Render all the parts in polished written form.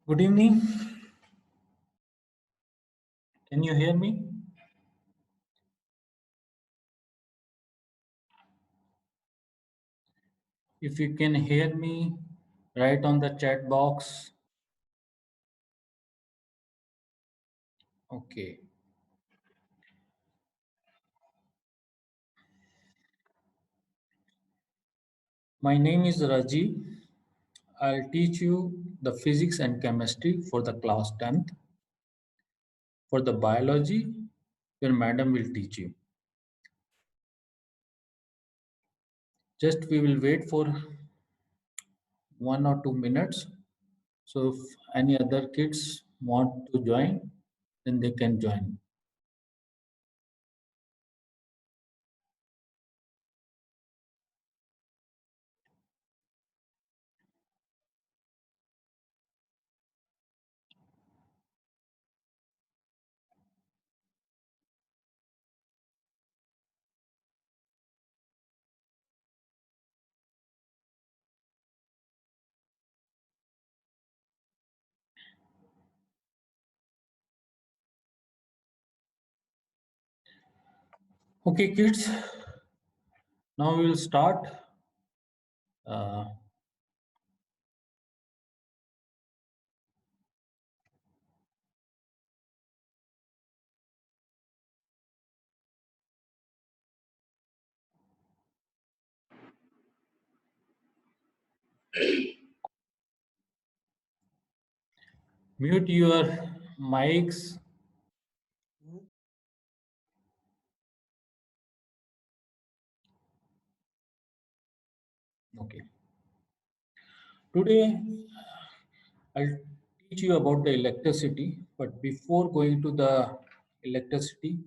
Good evening. Can you hear me? If you can hear me, write on the chat box. Okay. My name is Raji. I'll teach you the physics and chemistry for the class 10th. For the biology, your madam will teach you. Just we will wait for 1 or 2 minutes. So if any other kids want to join, then they can join. Okay, kids. Now we will start. Uh, Mute your mics. Okay. Today, I'll teach you about the electricity, but before going to the electricity,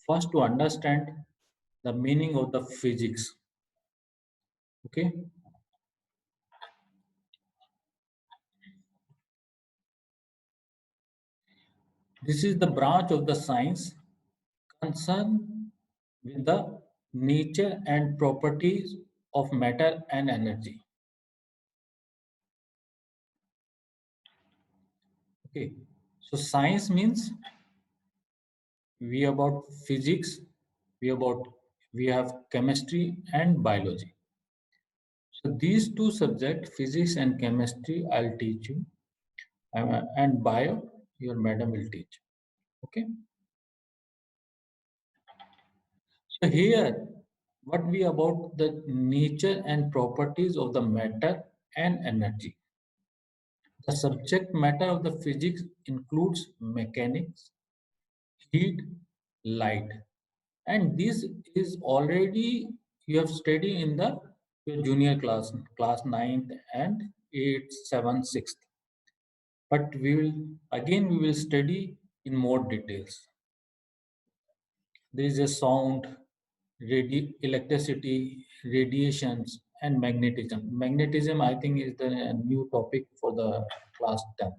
first to understand the meaning of the physics. Okay. This is the branch of the science concerned with the nature and properties of matter and energy. Okay. So science means we about physics, we about we have chemistry and biology. So these two subjects, physics and chemistry, I'll teach you, and bio, your madam will teach. Okay. So here, what we about the nature and properties of the matter and energy. The subject matter of the physics includes mechanics, heat, light, and this is already you have studied in the your junior class 9th and 8th, 7th, 6th. But we will study in more details. There is a sound, electricity, radiations, and magnetism. Magnetism, I think, is the new topic for the class 10th.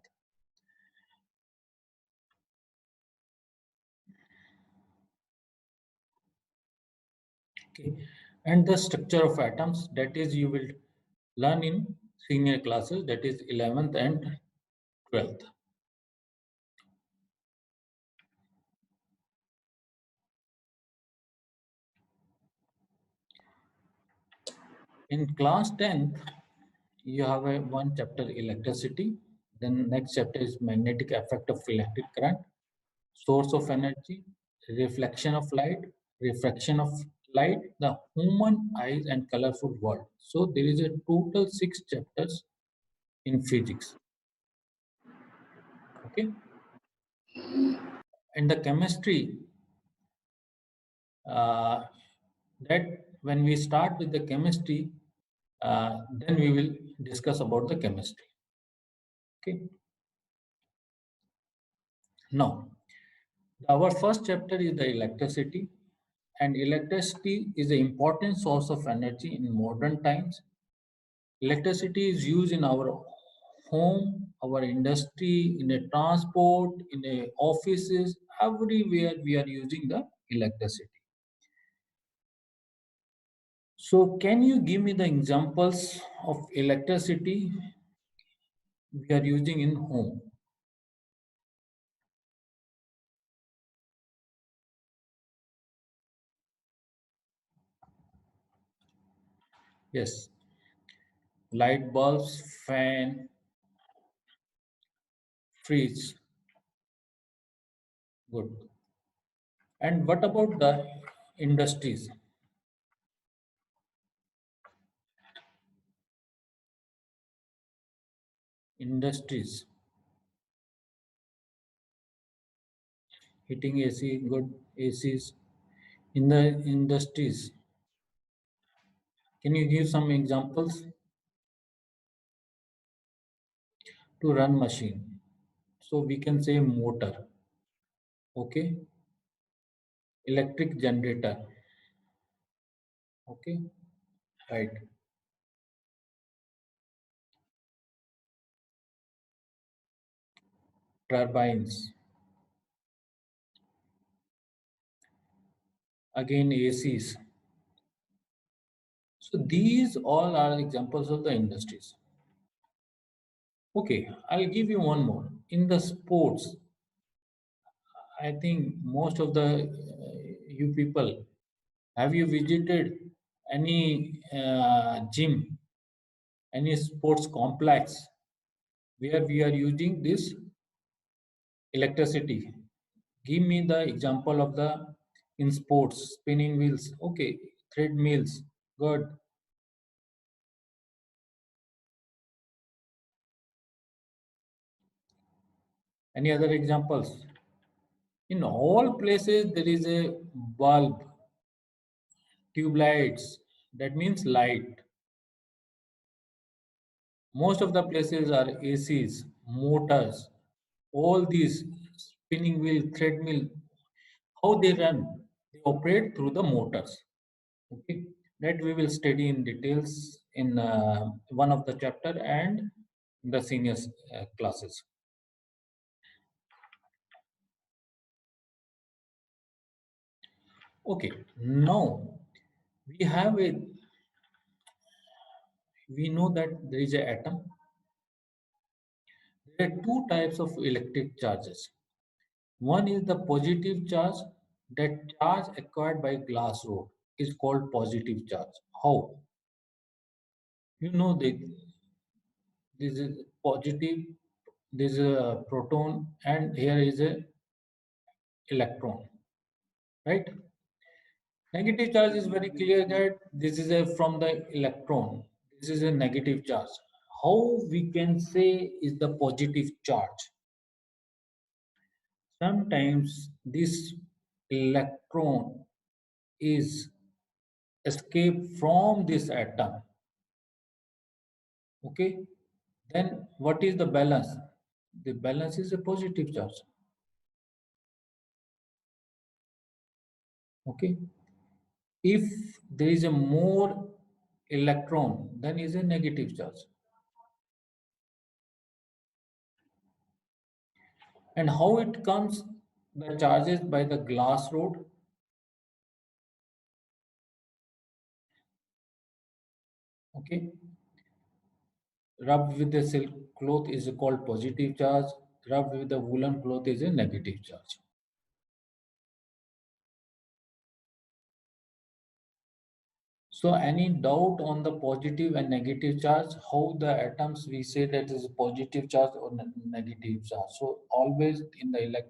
Okay. And the structure of atoms, that is, you will learn in senior classes, that is 11th and 12th. In class 10th, you have one chapter electricity, then next chapter is magnetic effect of electric current, source of energy, reflection of light, refraction of light, the human eyes and colorful world. So there is a total 6 chapters in physics. Okay. And the chemistry, uh, that when we start with the chemistry, then we will discuss about the chemistry. Okay. Now, our first chapter is the electricity, and electricity is an important source of energy in modern times. Electricity is used in our home, our industry, in a transport, in a offices, everywhere we are using the electricity. So can you give me the examples of electricity we are using in home. Yes, light bulbs, fan, fridge. Good. And what about the industries? Industries, heating AC, good ACs. In the industries, can you give some examples? To run machine. So we can say motor. Okay. Electric generator. Okay. Right. Turbines. Again ACs. So these all are examples of the industries. Okay, I'll give you one more. In the sports, I think most of the you people, have you visited any gym, any sports complex where we are using this electricity? Give me the example of the in sports spinning wheels. Okay, treadmills. Good. Any other examples? In all places there is a bulb, tube lights. That means light. Most of the places are ACs, motors, all these spinning wheel, treadmill, how they run? They operate through the motors. Okay, that we will study in details in one of the chapter and the senior classes. Okay, now we have a we know that there is a atom. There are two types of electric charges. One is the positive charge. That charge acquired by glass rod is called positive charge. How? You know that this is positive, this is a proton, and here is a electron, right? Negative charge is very clear that this is a from the electron. This is a negative charge. How we can say is the positive charge? Sometimes this electron is escape from this atom. Okay, then what is the balance? The balance is a positive charge. Okay, if there is a more electron, then is a negative charge. And how it comes? The charges by the glass rod. Okay, rubbed with the silk cloth is called positive charge. Rubbed with the woolen cloth is a negative charge. So any doubt on the positive and negative charge, how the atoms we say that is positive charge or negative charge. So always in the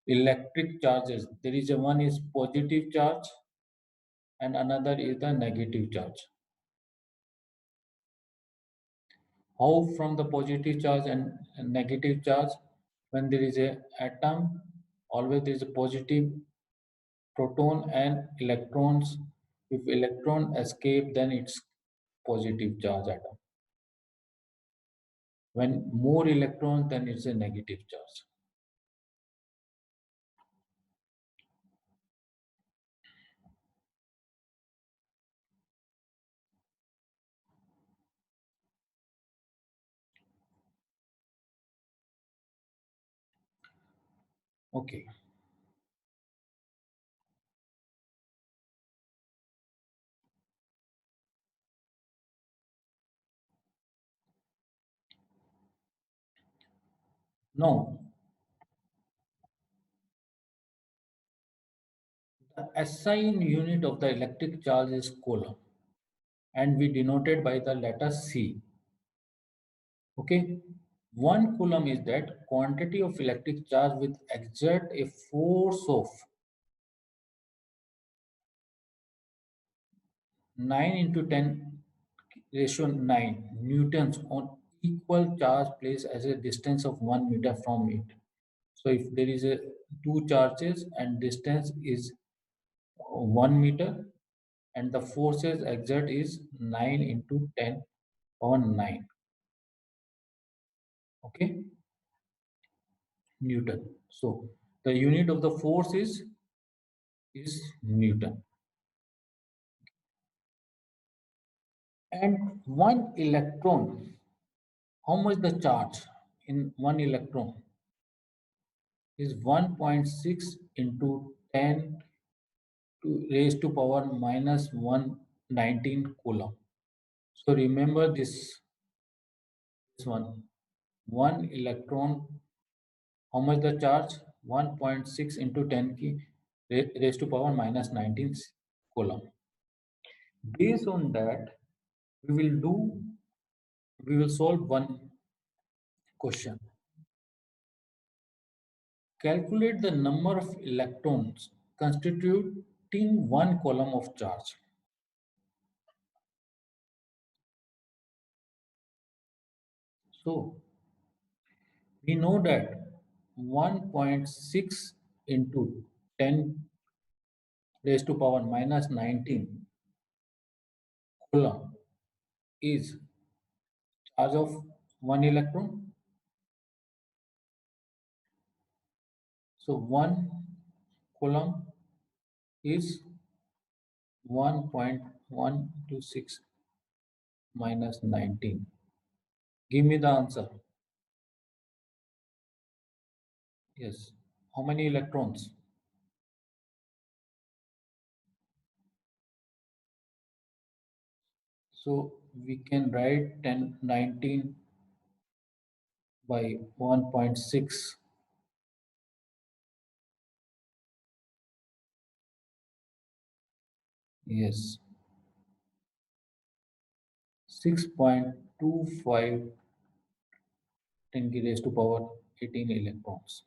electric charges, there is a one is positive charge and another is the negative charge. How from the positive charge and negative charge, when there is a atom, always there is a positive proton and electrons. If electron escape, then it's positive charge atom. When more electrons, then it's a negative charge. Okay. No, the SI unit of the electric charge is coulomb and we denoted by the letter C. Okay. 1 coulomb is that quantity of electric charge which exert a force of 9 into 10 ratio 9 newtons on equal charge placed as a distance of 1 meter from it. So if there is a two charges and distance is 1 meter and the forces exert is 9 into 10 power 9. Okay, Newton. So the unit of the force is Newton. And one electron, how much the charge in one electron is 1.6 into 10 to raised to power minus 119 coulomb. So remember this one. One electron, how much the charge? 1.6 into 10 ki raised to power minus 19 coulomb. Based on that, we will do we will solve one question. Calculate the number of electrons constituting one coulomb of charge. So we know that 1.6 into 10 raised to power minus 19 coulomb is charge of one electron. So 1 coulomb is 1.126 minus 19. Give me the answer. Yes. How many electrons? So we can write 10, 19 by 1.6. Yes. 6.25 10 raised to power 18 electrons.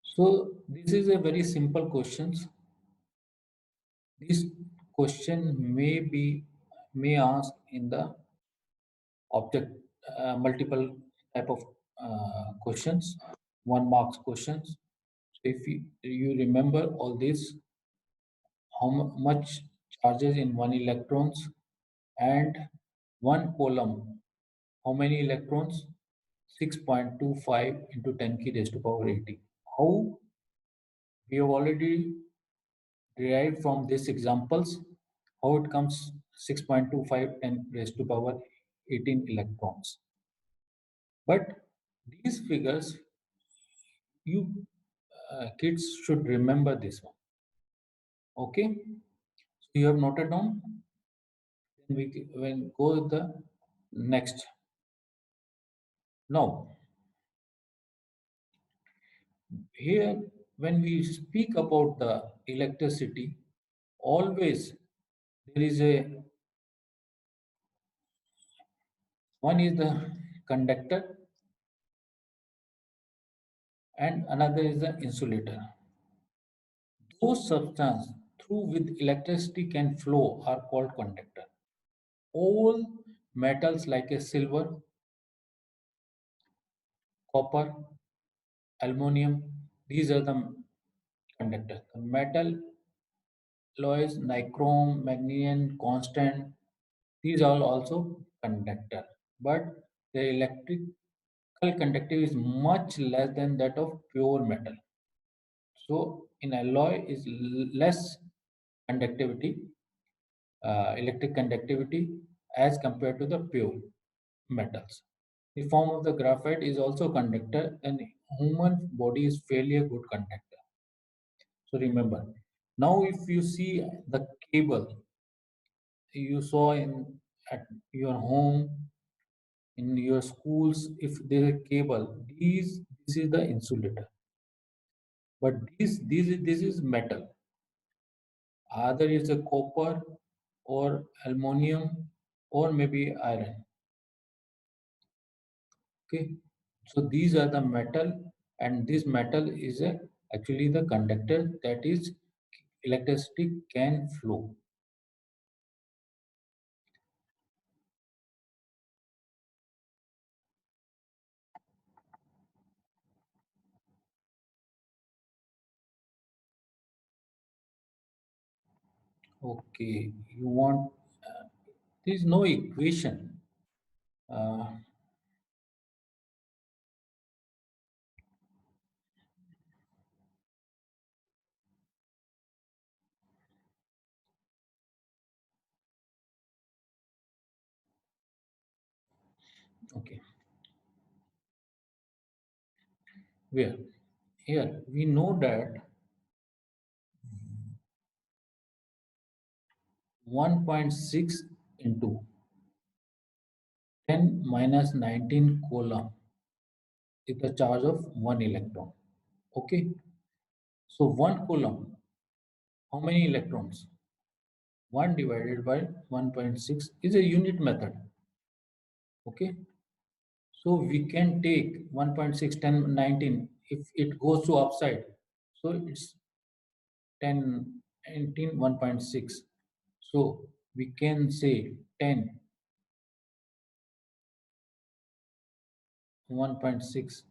So this is a very simple question. This question may ask in the object multiple type of questions, 1 marks questions. So if you remember all this, how much charges in one electrons and one coulomb, how many electrons? 6.25 into 10 ki raised to power 18. How we have already derived from these examples how it comes 6.25 10 raised to power 18 electrons. But these figures, you kids should remember this one. Okay, so you have noted down. Then we will go with the next. Now, here when we speak about the electricity, always there is a one is the conductor and another is the insulator. Those substances through with electricity can flow are called conductor. All metals like a silver, copper, aluminum, these are the conductors. The metal alloys, nichrome, magnesium, constant, these are also conductor. But the electrical conductivity is much less than that of pure metal. So in alloy is less conductivity, electric conductivity as compared to the pure metals. The form of the graphite is also conductor and human body is fairly a good conductor. So remember, now if you see the cable you saw in at your home, in your schools, if there is a cable, this is the insulator. But this is metal. Either it's a copper or aluminum or maybe iron. Okay, so these are the metal, and this metal is actually the conductor that is electricity can flow. Okay, you want there is no equation. Uh, okay, where here we know that 1.6 into 10 minus 19 coulomb is the charge of one electron. Okay, so one coulomb, how many electrons? 1 divided by 1.6 is a unit method. Okay, so we can take 1.6, 10, 19. If it goes to upside, so it's 10, 19, 1.6. So we can say 10, 1.6,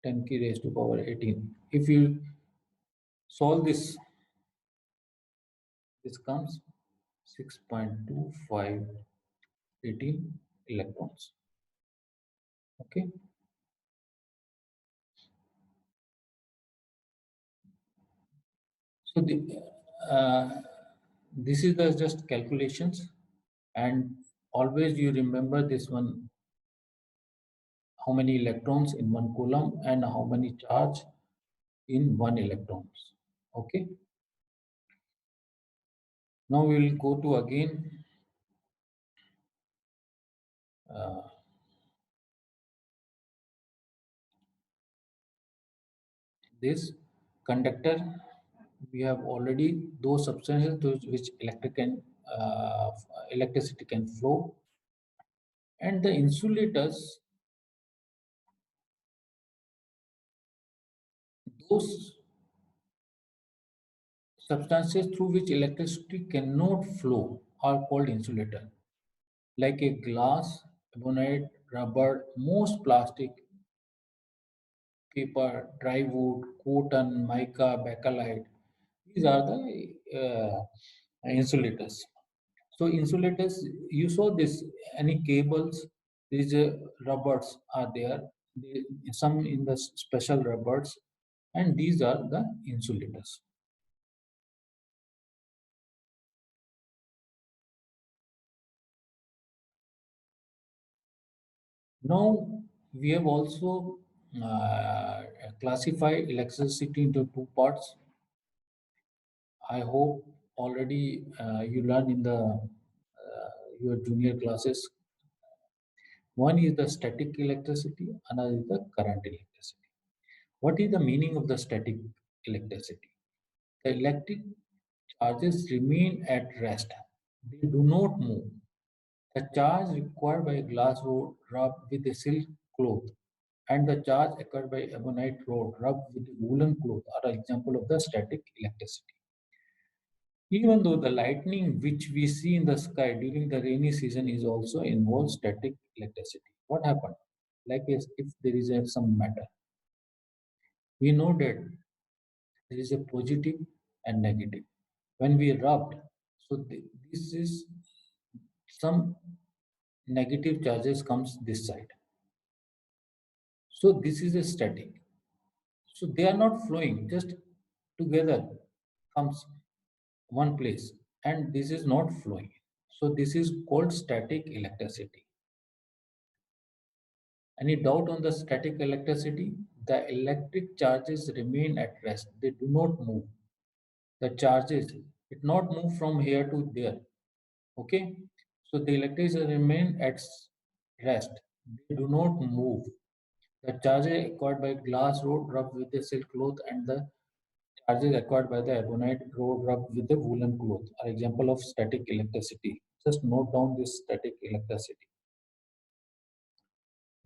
10 k raised to power 18. If you solve this, this comes 6.25, 18 electrons. Okay, so uh, this is the just calculations, and always you remember this one, how many electrons in one coulomb and how many charge in one electrons. Okay, now we will go to again uh, this conductor. We have already those substances to which uh, electricity can flow, and the insulators, those substances through which electricity cannot flow are called insulator, like a glass, ebonite, rubber, most plastic, paper, dry wood, cotton, mica, bakelite. These are the insulators. So insulators, you saw this, any cables, these rubbers are there, some in the special rubbers, and these are the insulators. Now, we have also classified electricity into two parts. I hope already you learned in the your junior classes. One is the static electricity, another is the current electricity. What is the meaning of the static electricity? The electric charges remain at rest. They do not move. The charge required by a glass rod rubbed with a silk cloth and the charge occurred by ebonite rod rubbed with a woolen cloth are an example of the static electricity. Even though the lightning which we see in the sky during the rainy season is also involves static electricity. What happened? Like if there is some matter, we know that there is a positive and negative. When we rubbed, so this is some negative charges comes this side. So this is a static. So they are not flowing, just together comes one place, and this is not flowing. So this is called static electricity. Any doubt on the static electricity? The electric charges remain at rest. They do not move. The charges, it not move from here to there. Okay. So the electrons remain at rest. They do not move. The charges acquired by glass rod rubbed with the silk cloth and the charges acquired by the ebonite rod rubbed with the woolen cloth are example of static electricity. Just note down this static electricity.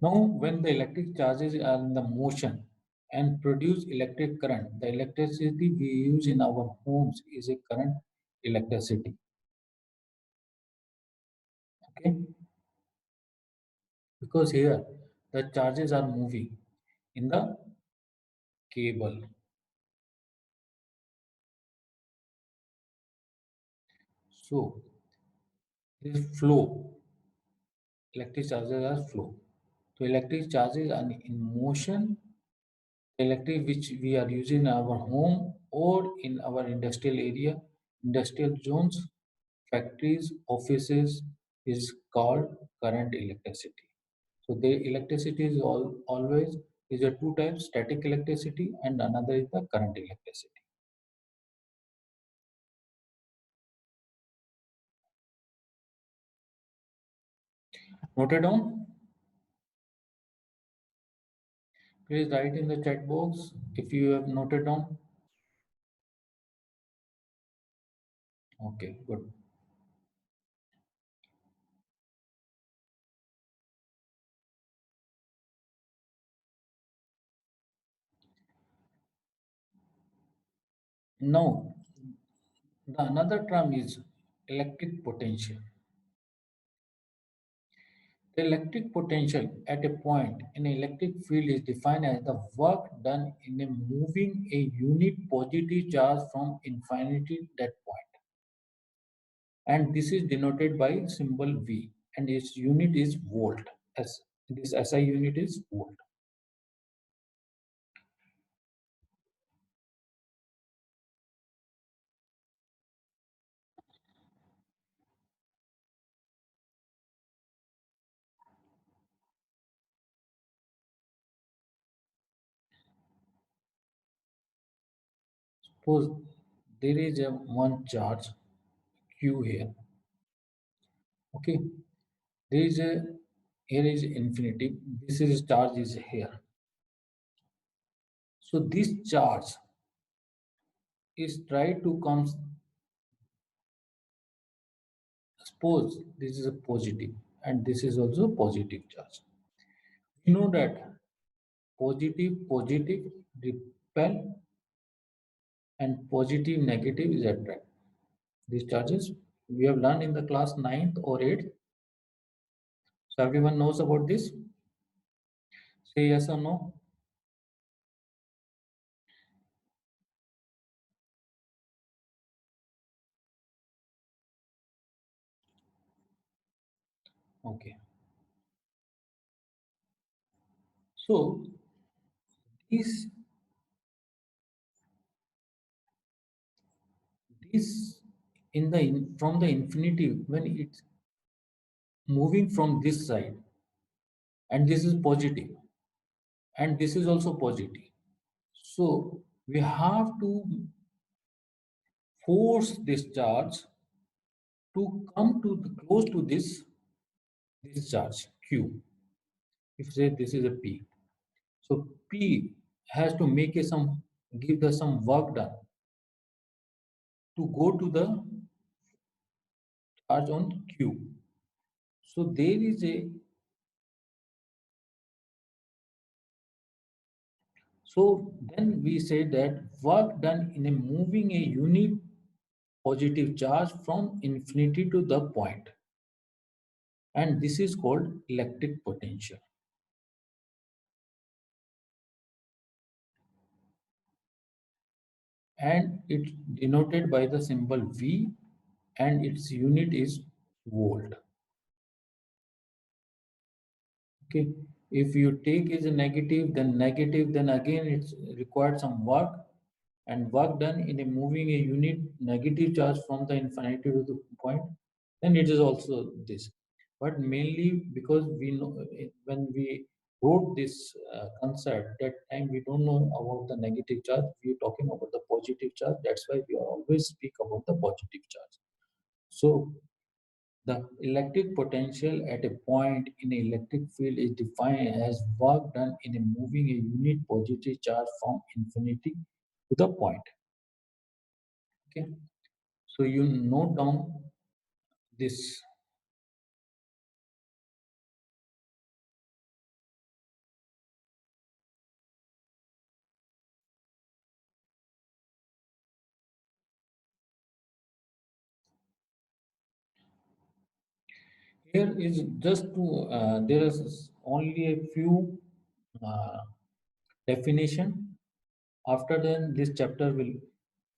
Now, when the electric charges are in the motion and produce electric current, the electricity we use in our homes is a current electricity. Okay, because here the charges are moving in the cable. So this flow, electric charges are flow. So electric charges are in motion, electric which we are using in our home or in our industrial area, industrial zones, factories, offices is called current electricity. So the electricity is always is a two types, static electricity and another is the current electricity. Noted down? Please write in the chat box if you have noted down. Okay, good. Now, the another term is electric potential. The electric potential at a point in an electric field is defined as the work done in a moving a unit positive charge from infinity to that point. And this is denoted by symbol V and its unit is volt. As this SI unit is volt. Suppose there is a one charge Q here. Okay, there is a here is infinity. This is charge is here. So this charge is try to come. Suppose this is a positive and this is also positive charge. We know that positive repel and positive negative is attract. These charges we have learned in the class 9th or 8th. So everyone knows about this. Say yes or no. Okay. So this this from the infinity when it's moving from this side and this is positive and this is also positive. So we have to force this charge to come to close to this charge Q. If say this is a P, so P has to make a some give the some work done to go to the charge on Q. So there is a so then we say that work done in a moving a unit positive charge from infinity to the point, and this is called electric potential. And it's denoted by the symbol V and its unit is volt. Okay, if you take is a negative, then again it's required some work and work done in a moving a unit negative charge from the infinity to the point, then it is also this. But mainly because we know when we wrote this concept, that time we don't know about the negative charge. We are talking about the positive charge. That's why we always speak about the positive charge. So The electric potential at a point in an electric field is defined as work done in a moving a unit positive charge from infinity to the point. Okay, so you note down this. Here is just to there is only a few uh, definition. After then, this chapter will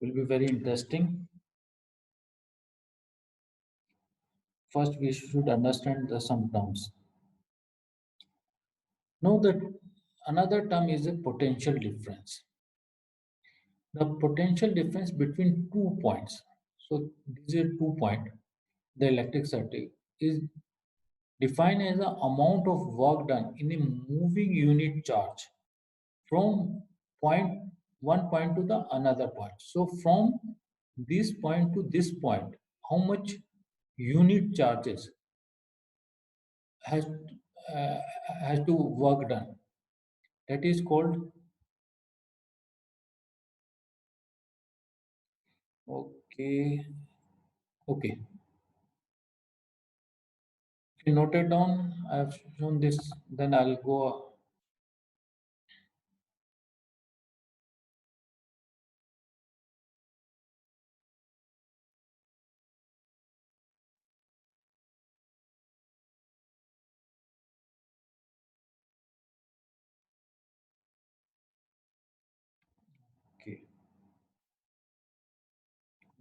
be very interesting. First, we should understand the some terms. Now, that another term is a potential difference. The potential difference between 2 points. So, this is a 2 point. The electric circuit is defined as the amount of work done in a moving unit charge from point one point to the another point. So, from this point to this point, how much unit charges has uh, has to work done. That is called. Okay, okay. If you note it down, I have shown this. Then I'll go. Okay,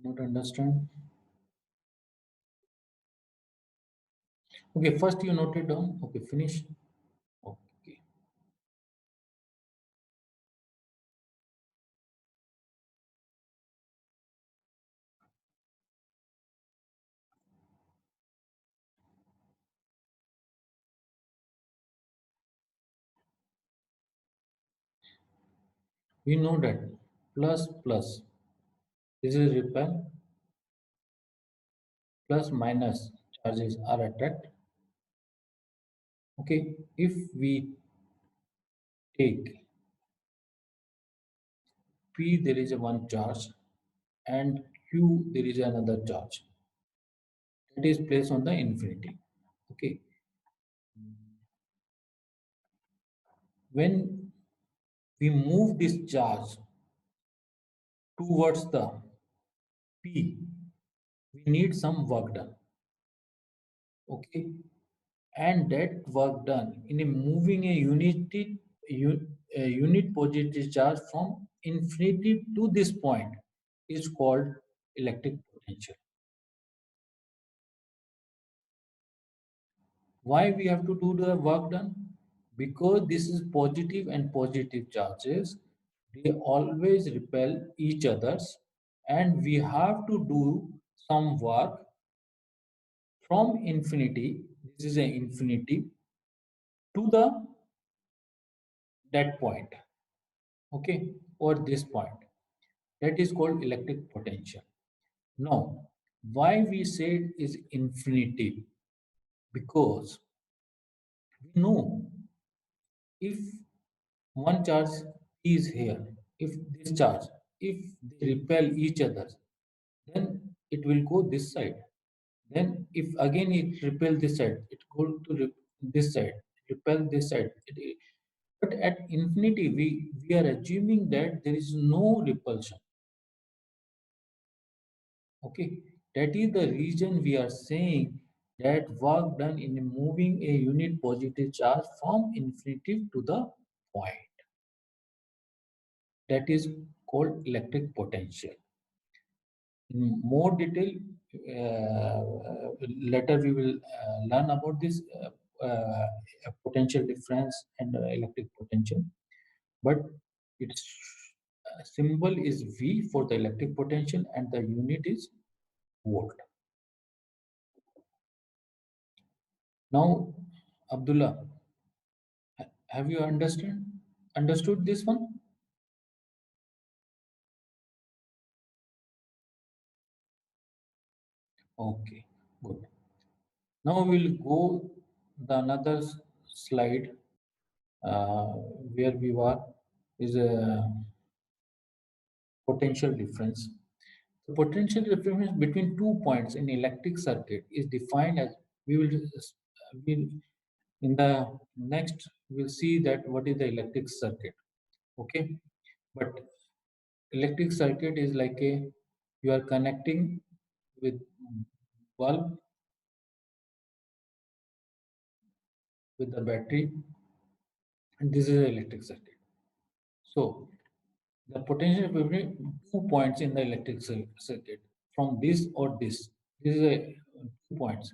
not understand. Okay, first you note it down. Okay, finish. Okay, we know that plus plus. This is repel. Plus minus charges are attract. Okay, if we take P, there is a one charge, and Q, there is another charge that is placed on the infinity. Okay, when we move this charge towards the P, we need some work done. Okay, and that work done in a moving a a unit positive charge from infinity to this point is called electric potential. Why we have to do the work done? Because this is positive and positive charges. They always repel each others, and we have to do some work from infinity. This is an infinity to the that point, okay, or this point. That is called electric potential. Now, why we say it is infinity? Because we know if one charge is here, if this charge, if they repel each other, then it will go this side. Then if again it repel this side, it go to this side, repel this side. But at infinity, we are assuming that there is no repulsion. Okay, that is the reason we are saying that work done in moving a unit positive charge from infinity to the point. That is called electric potential. In more detail, later we will learn about this potential difference and electric potential. But its symbol is V for the electric potential and the unit is volt. Now, Abdullah, have you understood this one? Okay, good. Now we'll go the another slide uh, where we were is a potential difference. The potential difference between 2 points in electric circuit is defined as we will we in the next we'll see that what is the electric circuit. Okay, but electric circuit is like a you are connecting with bulb with the battery, and this is an electric circuit. So the potential between 2 points in the electric circuit from this or this is a 2 points,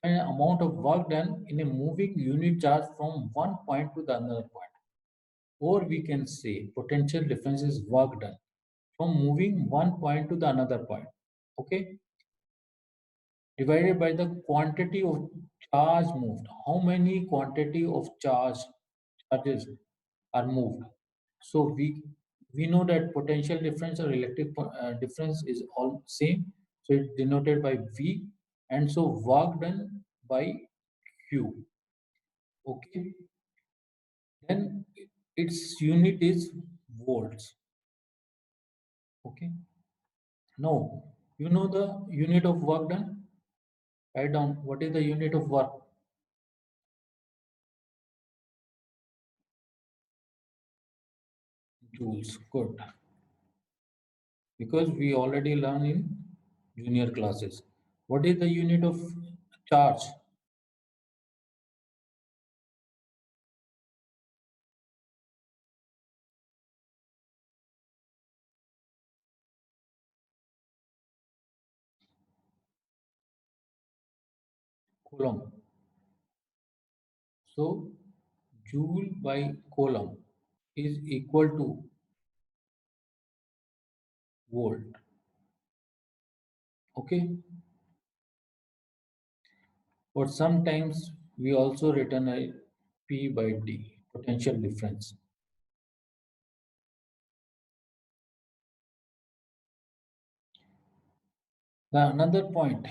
and amount of work done in a moving unit charge from one point to the another point. Or we can say potential difference is work done from moving one point to the another point. Okay, divided by the quantity of charge moved. How many quantity of charges are moved? So we know that potential difference or electric difference is all same. So it's denoted by V, and so work done by Q. Okay, then its unit is volts. Okay, now you know the unit of work done. Write down what is the unit of work. Joules. Good, because we already learned in junior classes. What is the unit of charge? Coulomb. So joule by coulomb is equal to volt. Okay, but sometimes we also written a P by D, potential difference. The another point.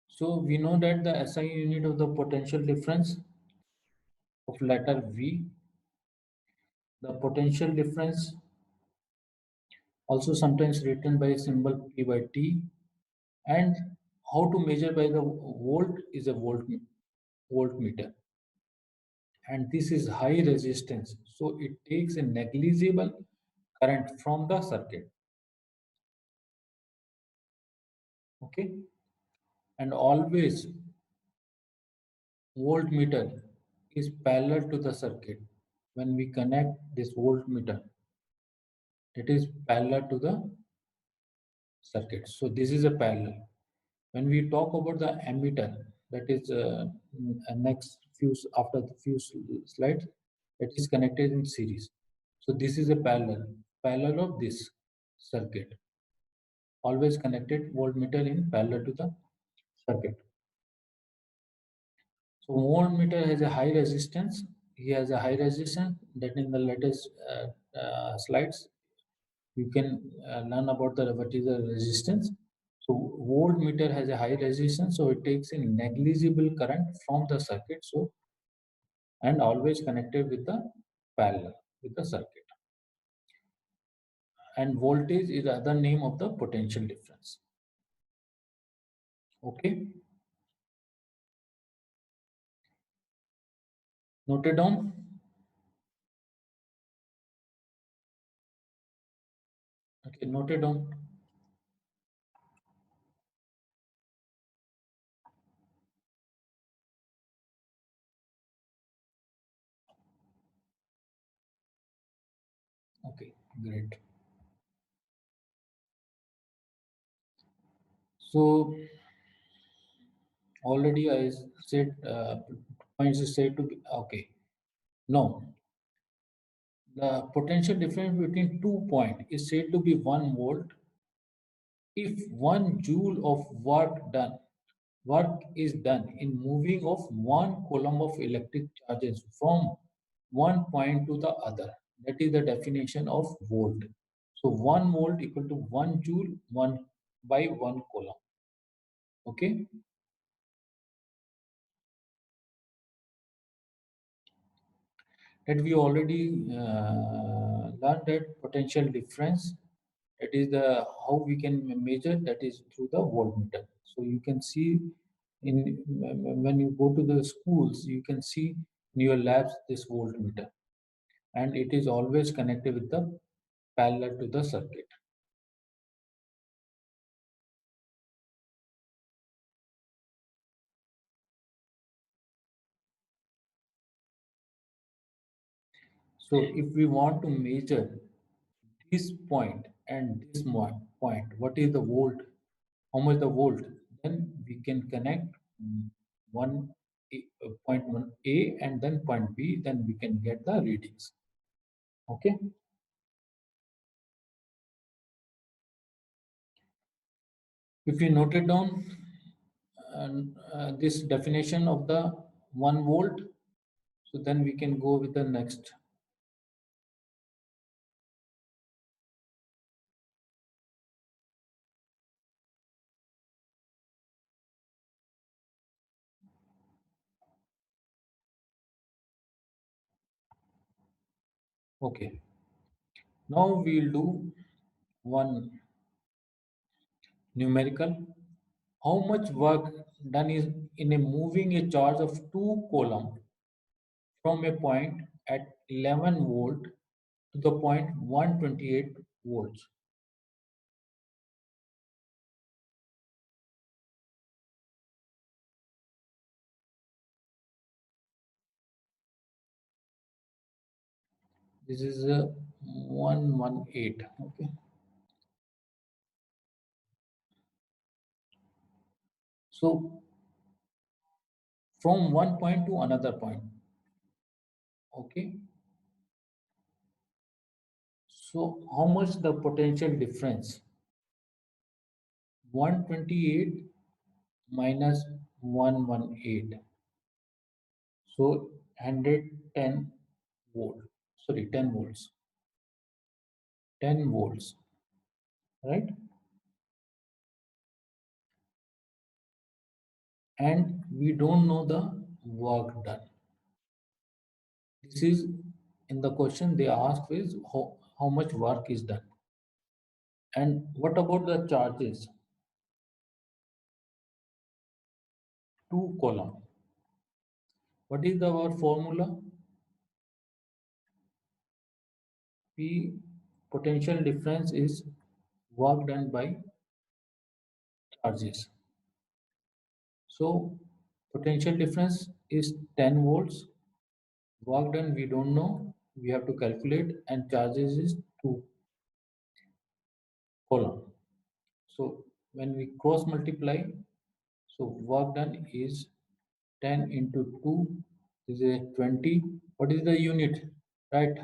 So we know that the SI unit of the potential difference of letter V, the potential difference also sometimes written by symbol P by T, and how to measure by the volt is a voltmeter, and this is high resistance, so it takes a negligible current from the circuit. Okay, and always voltmeter is parallel to the circuit. When we connect this voltmeter, it is parallel to the circuit, so this is a parallel. When we talk about the ammeter, that is next few after the few slides, it is connected in series. So this is a parallel of this circuit, always connected voltmeter in parallel to the circuit. So voltmeter has a high resistance. He has a high resistance that in the latest slides you can learn about the what is the resistance. So voltmeter has a high resistance, so it takes a negligible current from the circuit. So and always connected with the parallel with the circuit. And voltage is the other name of the potential difference. Okay, note it down. Okay, note it down. Okay, great. So already I said points is said to be okay. No, the potential difference between 2 points is said to be 1 volt if 1 joule of work is done in moving of 1 coulomb of electric charges from one point to the other. That is the definition of volt. So 1 volt equal to 1 joule, 1 by one coulomb. Okay, that we already learned that potential difference, that is the how we can measure, that is through the voltmeter. So you can see in when you go to the schools, you can see in your labs this voltmeter, and it is always connected with the parallel to the circuit. So if we want to measure this point and this point, what is the volt, how much the volt, then we can connect one point one A and then point B, then we can get the readings. Okay. If you note it down, this definition of the 1 volt, so then we can go with the next. Okay. Now we'll do one numerical. How much work done is in a moving a charge of 2 coulomb from a point at 11 volt to the point 128 volts. This is a 118. Okay. So from one point to another point. Okay. So how much the potential difference? 128 minus 118. So 110 volt. Sorry, 10 volts. 10 volts, right? And we don't know the work done. This is in the question they ask is how much work is done. And what about the charges? 2 coulomb. What is our formula? P potential difference is work done by charges. So potential difference is 10 volts. Work done we don't know. We have to calculate, and charges is 2 coulomb. So when we cross multiply, so work done is 10 into 2 is a 20. What is the unit? Right?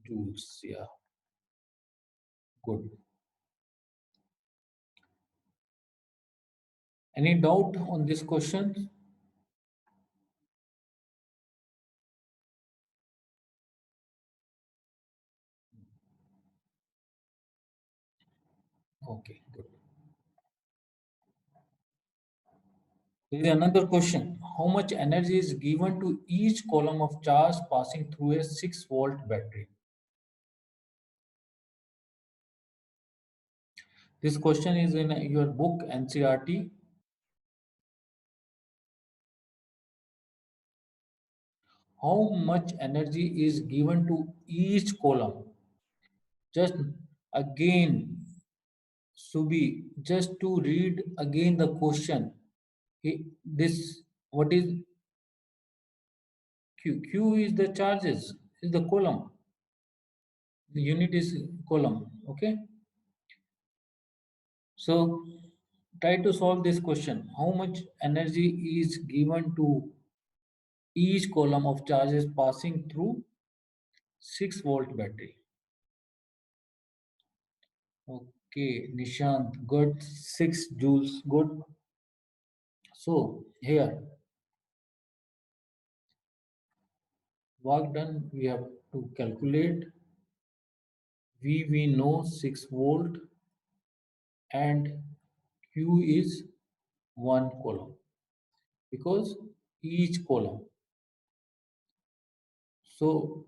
Joules. Yeah, good. Any doubt on this question? Okay, good. There is another question. How much energy is given to each coulomb of charge passing through a 6-volt battery? This question is in your book NCRT. How much energy is given to each coulomb? Just again, Subi, just to read again the question. This, what is Q? Q is the charges, is the coulomb. The unit is coulomb. Okay. So try to solve this question. How much energy is given to each coulomb of charges passing through 6-volt battery? Okay, Nishant, good. 6 joules, good. So here, work done, we have to calculate. V we know 6 volt. and Q is one coulomb because each coulomb. So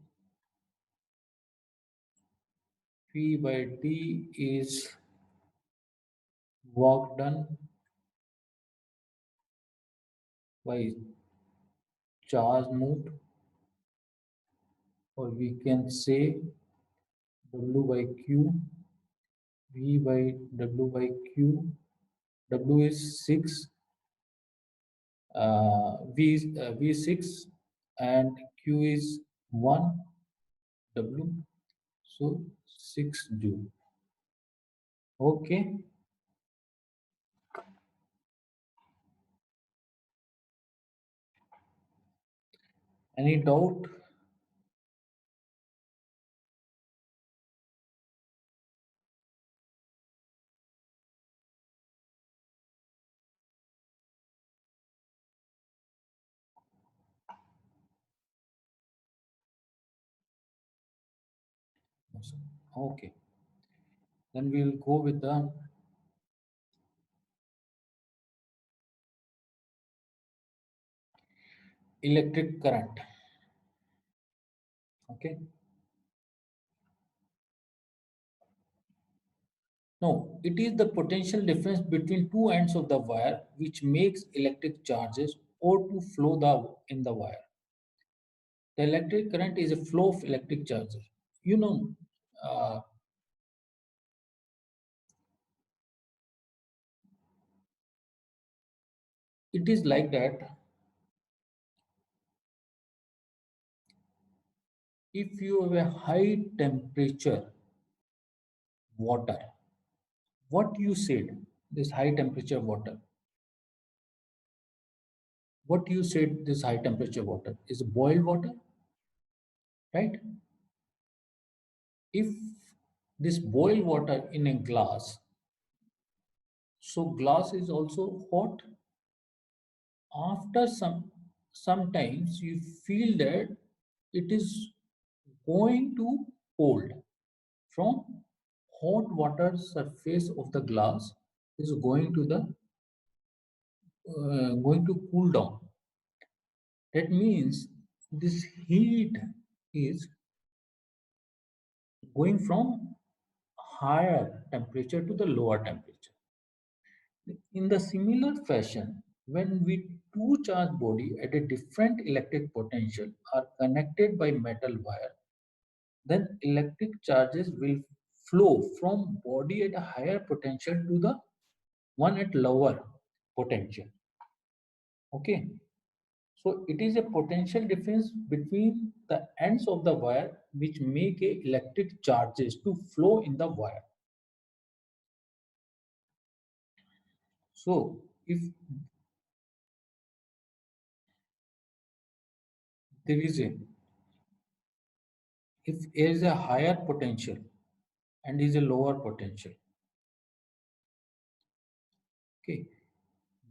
P by D is work done by charge moved, or we can say W by Q, V by W by Q. W is 6, V 6, and Q is 1 W, so 6 Joule. Okay, any doubt? Okay, then we will go with the electric current. Okay, no, it is the potential difference between two ends of the wire which makes electric charges or to flow in the wire. The electric current is a flow of electric charges. You know, uh, it is like that. If you have a high temperature water, what you said, this high temperature water, what you said, this high temperature water is boiled water, right? If this boiled water in a glass, so glass is also hot. After sometimes you feel that it is going to cold from hot water surface of the glass is going to cool down. That means this heat is going from higher temperature to the lower temperature. In the similar fashion, when we two charge body at a different electric potential are connected by metal wire, then electric charges will flow from body at a higher potential to the one at lower potential. Okay, so it is a potential difference between the ends of the wire which make a electric charges to flow in the wire. So there is a if there is a higher potential and is a lower potential, okay,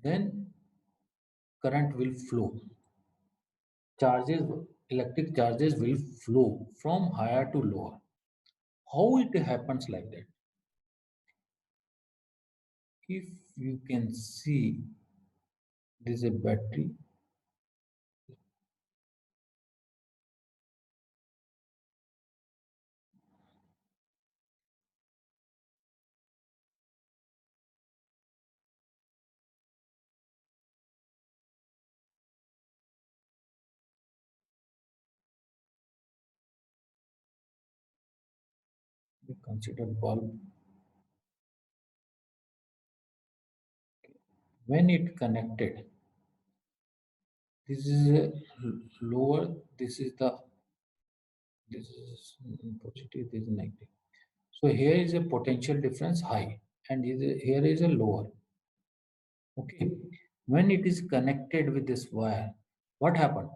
then current will flow. Charges, electric charges will flow from higher to lower. How it happens like that? If you can see, there is a battery. We consider bulb. When it connected, this is a lower. This is positive. This is negative. So here is a potential difference high, and here is a lower. Okay. When it is connected with this wire, what happened?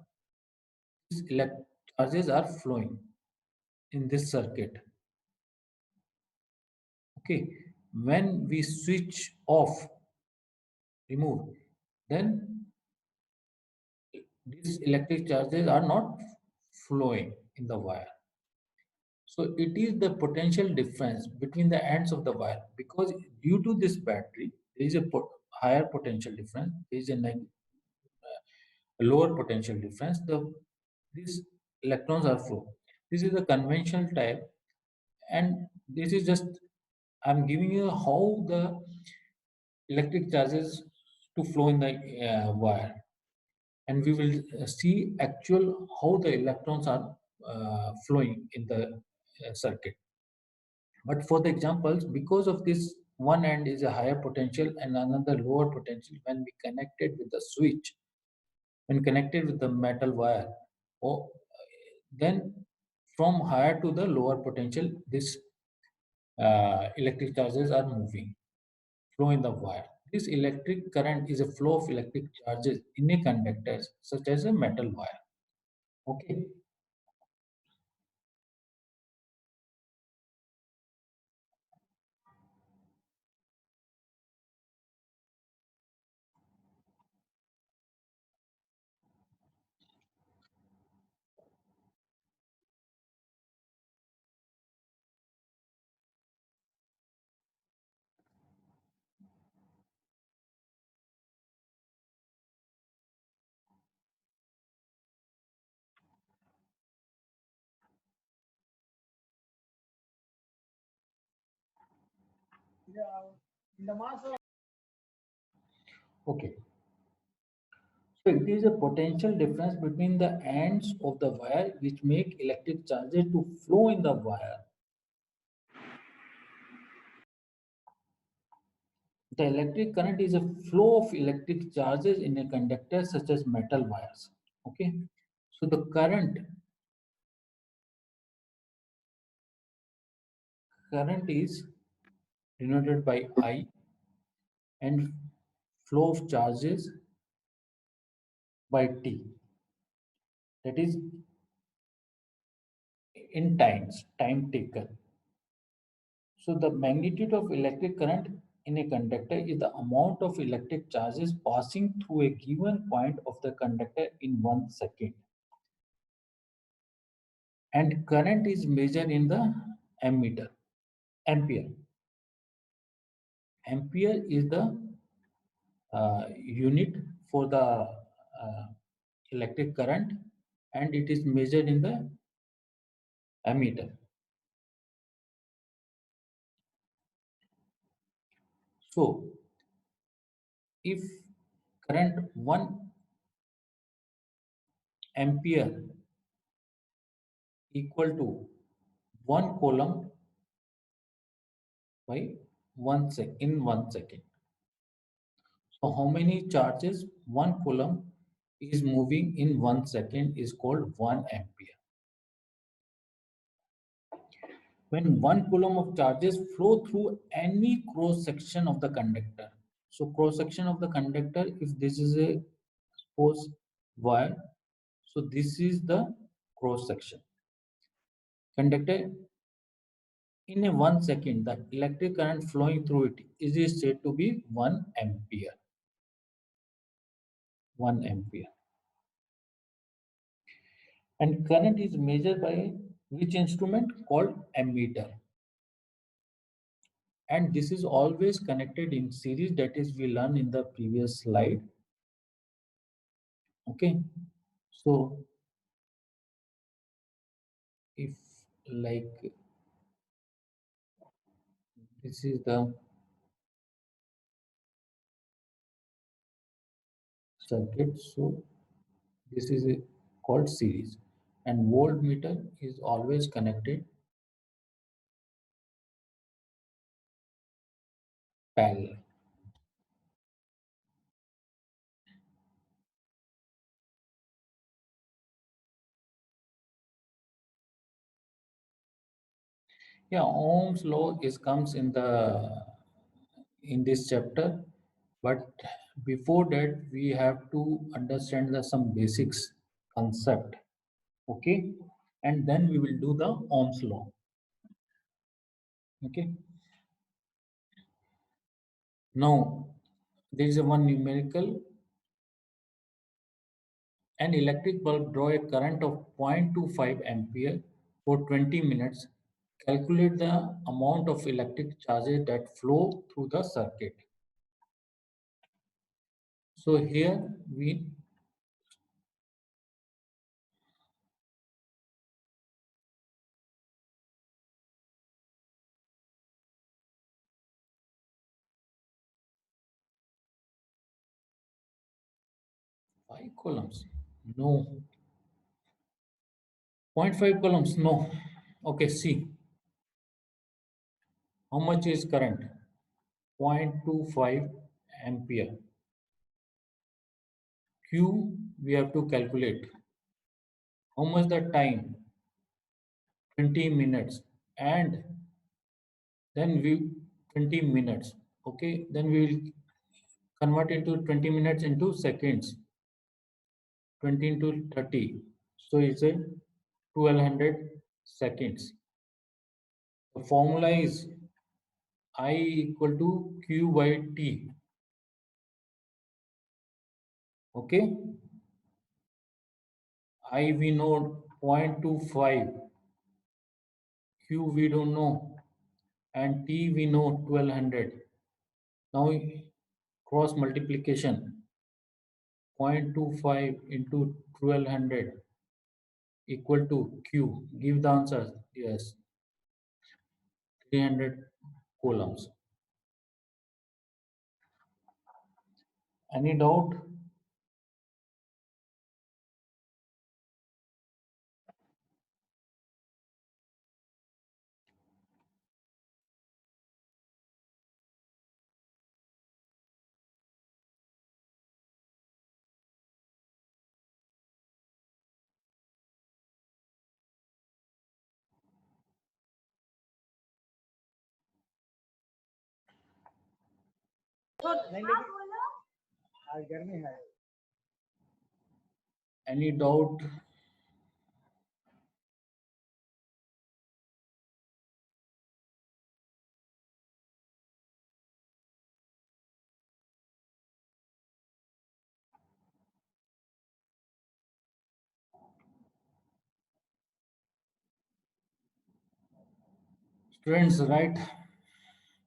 These electric charges are flowing in this circuit. Okay. When we switch off, remove, then these electric charges are not flowing in the wire. So it is the potential difference between the ends of the wire, because due to this battery there is a higher potential difference, there is a lower potential difference. These electrons are flow. This is the conventional type, and this is just I'm giving you how the electric charges to flow in the wire, and we will see actual how the electrons are flowing in the circuit. But for the examples, because of this, one end is a higher potential and another lower potential when we connected with the switch, when connected with the metal wire, or then from higher to the lower potential, this electric charges are moving, flow in the wire. This electric current is a flow of electric charges in a conductor, such as a metal wire. Okay. Okay. So it is a potential difference between the ends of the wire which make electric charges to flow in the wire. The electric current is a flow of electric charges in a conductor such as metal wires. Okay. So the current is denoted by I, and flow of charges by T. That is in time taken. So the magnitude of electric current in a conductor is the amount of electric charges passing through a given point of the conductor in 1 second. And current is measured in the ammeter, ampere. Ampere is the unit for the electric current, and it is measured in the ammeter. So if current 1 ampere equal to 1 coulomb by 1 second. So how many charges 1 coulomb is moving in 1 second is called 1 ampere. When 1 coulomb of charges flow through any cross section of the conductor. So cross section of the conductor, if this is a suppose wire, so this is the cross section. Conductor, in a 1 second, the electric current flowing through it is said to be 1 ampere. 1 ampere. And current is measured by which instrument? Called ammeter. And this is always connected in series, that is we learned in the previous slide. Okay. So if like this is the circuit, so this is called series, and voltmeter is always connected parallel. Yeah, Ohm's law is comes in this chapter, but before that we have to understand the some basics concept. Okay, and then we will do the Ohm's law. Okay, now there is a one numerical. An electric bulb draw a current of 0.25 ampere for 20 minutes calculate the amount of electric charges that flow through the circuit. So here we 5 columns. No. 0.5 columns. No. Okay, see. How much is current? 0.25 ampere. Q we have to calculate. How much the time? 20 minutes. And then we 20 minutes. Okay, then we will convert into 20 minutes into seconds. 20 into 30. So it's a 1200 seconds. The formula is I equal to Q by T. Okay. I we know 0.25, Q we don't know, and T we know 1200. Now cross multiplication 0.25 into 1200 equal to Q. Give the answer. Yes, 300 coulombs. Any doubt? Any doubt? Students, right?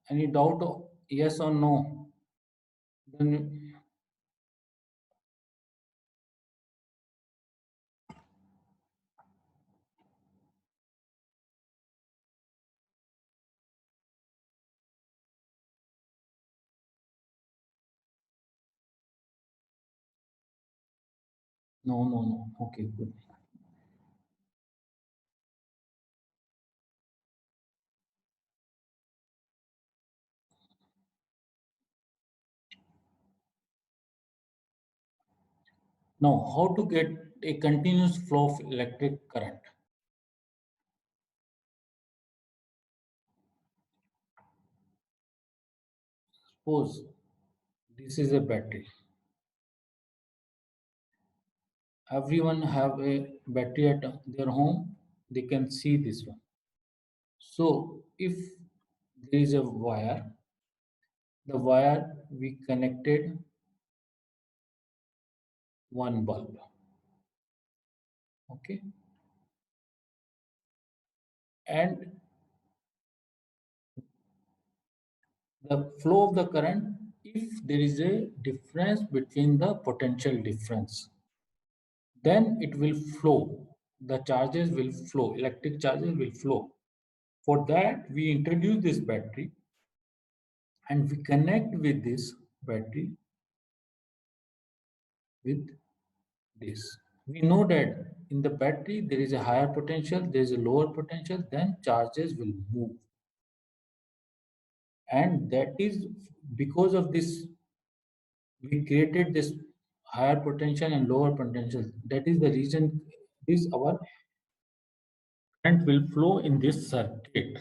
Any doubt? Yes or no? Then no, no, no. Okay, good. Now, how to get a continuous flow of electric current? Suppose this is a battery. Everyone have a battery at their home. They can see this one. So if there is a wire, the wire we connected one bulb. Okay. And the flow of the current, if there is a difference between the potential difference, then it will flow. The charges will flow, electric charges will flow. For that, we introduce this battery and we connect with this battery with this. We know that in the battery there is a higher potential, there is a lower potential, then charges will move. And that is because of this, we created this higher potential and lower potential. That is the reason this our current will flow in this circuit.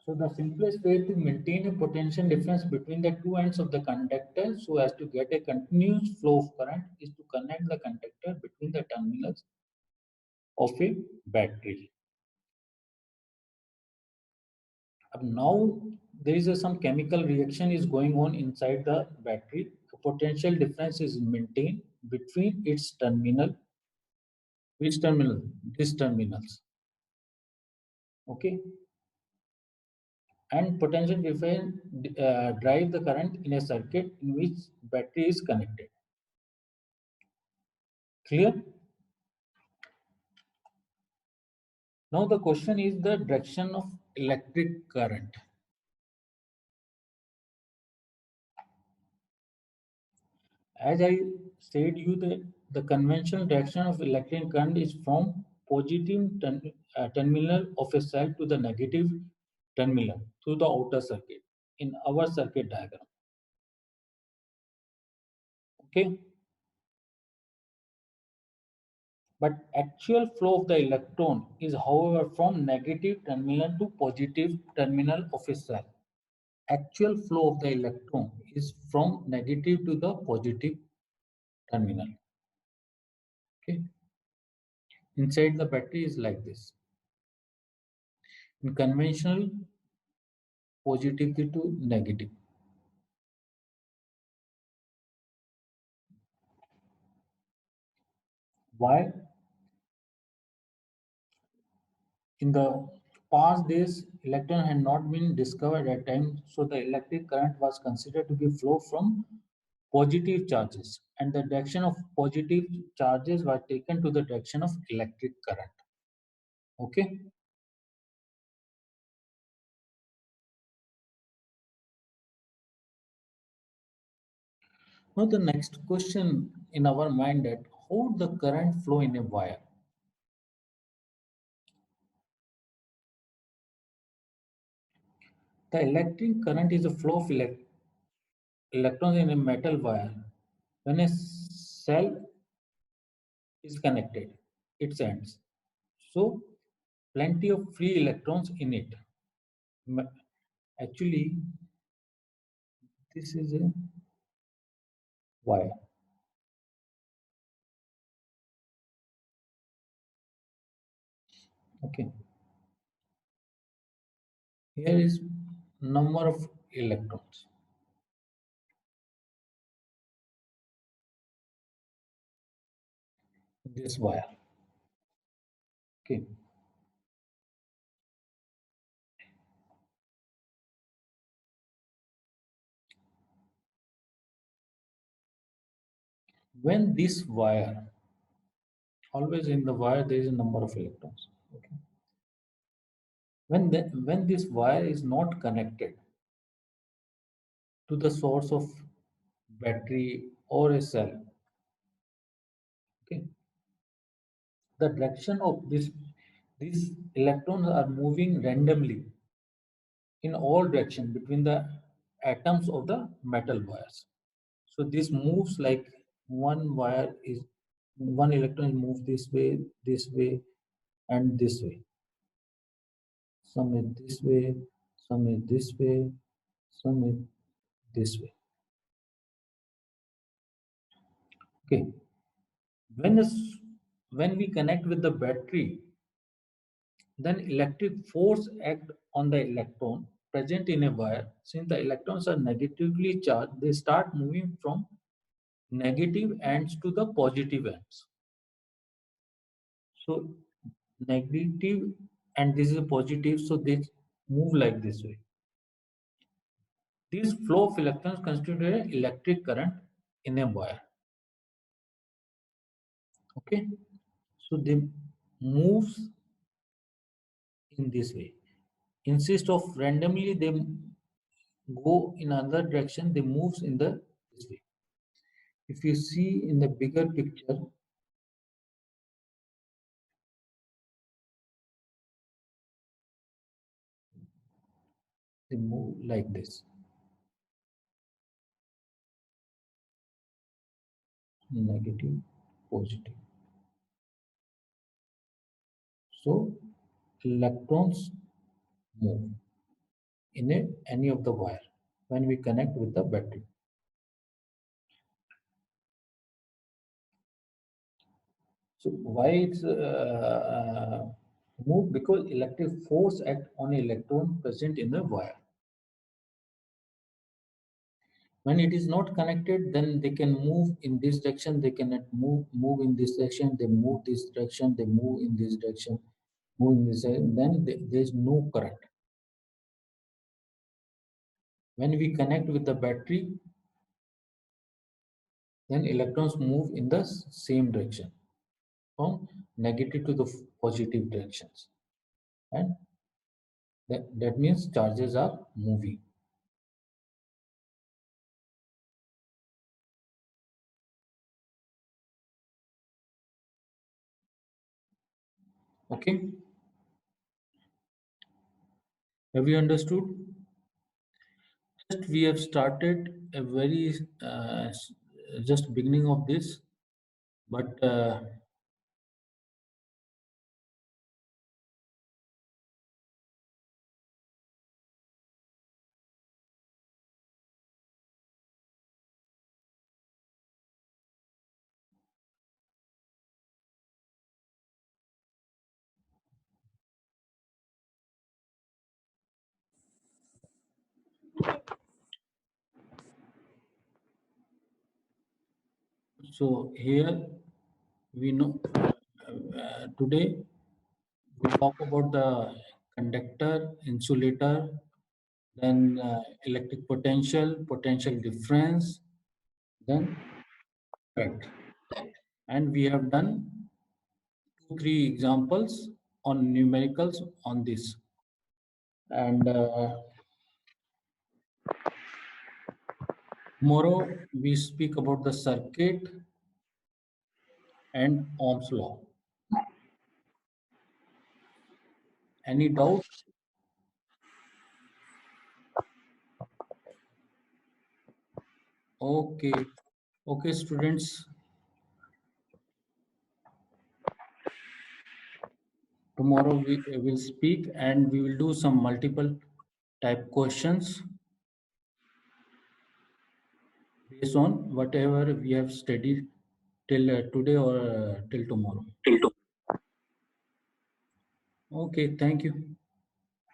So the simplest way to maintain a potential difference between the two ends of the conductor so as to get a continuous flow of current is to connect the conductor between the terminals of a battery. Now there is some chemical reaction is going on inside the battery. The potential difference is maintained between its terminal. Which terminal? These terminals. Okay, and potential difference drive the current in a circuit in which battery is connected. Clear? Now the question is the direction of electric current. As I said you that the conventional direction of electric current is from positive terminal of a cell to the negative terminal through the outer circuit in our circuit diagram. Okay, but actual flow of the electron is however from negative terminal to positive terminal of a cell. Actual flow of the electron is from negative to the positive terminal. Okay, inside the battery is like this. In conventional, positive to negative. Why? In the past days, electron had not been discovered at time, so the electric current was considered to be flow from positive charges, and the direction of positive charges were taken to the direction of electric current. Okay. Now the next question in our mind that how the current flow in a wire? The electric current is a flow of electrons in a metal wire. When a cell is connected, its ends. So plenty of free electrons in it. Actually, this is a wire. Okay. Here is number of electrons. This wire. Okay. When this wire, always in the wire there is a number of electrons. Okay. When this wire is not connected to the source of battery or a cell, okay, the direction of these electrons are moving randomly in all direction between the atoms of the metal wires. So this moves like one electron moves this way, and this way. Some is this way, some is this way, some is this way. Okay. When when we connect with the battery, then electric force act on the electron present in a wire. Since the electrons are negatively charged, they start moving from negative ends to the positive ends. So negative and this is a positive, so they move like this way. This flow of electrons constitute an electric current in a wire. Okay, so they moves in this way. Instead of randomly they go in another direction, they moves in the this way. If you see in the bigger picture, they move like this. Negative, positive. So electrons move in any of the wire when we connect with the battery. So why it's move? Because electric force act on electron present in the wire. When it is not connected, then they can move in this direction. They cannot move in this direction. They move this direction. They move in this direction. move in this, then there is no current. When we connect with the battery, then electrons move in the same direction, from negative to the positive directions, and that means charges are moving. Okay, have you understood? Just we have started a very just beginning of this, but so here we know today we talk about the conductor, insulator, then electric potential, potential difference, then current. And we have done two, three examples on numericals on this. And tomorrow we speak about the circuit and Ohm's law. Any doubt? Okay. Okay, students. Tomorrow we will speak and we will do some multiple type questions based on whatever we have studied till today or till tomorrow. Okay, thank you.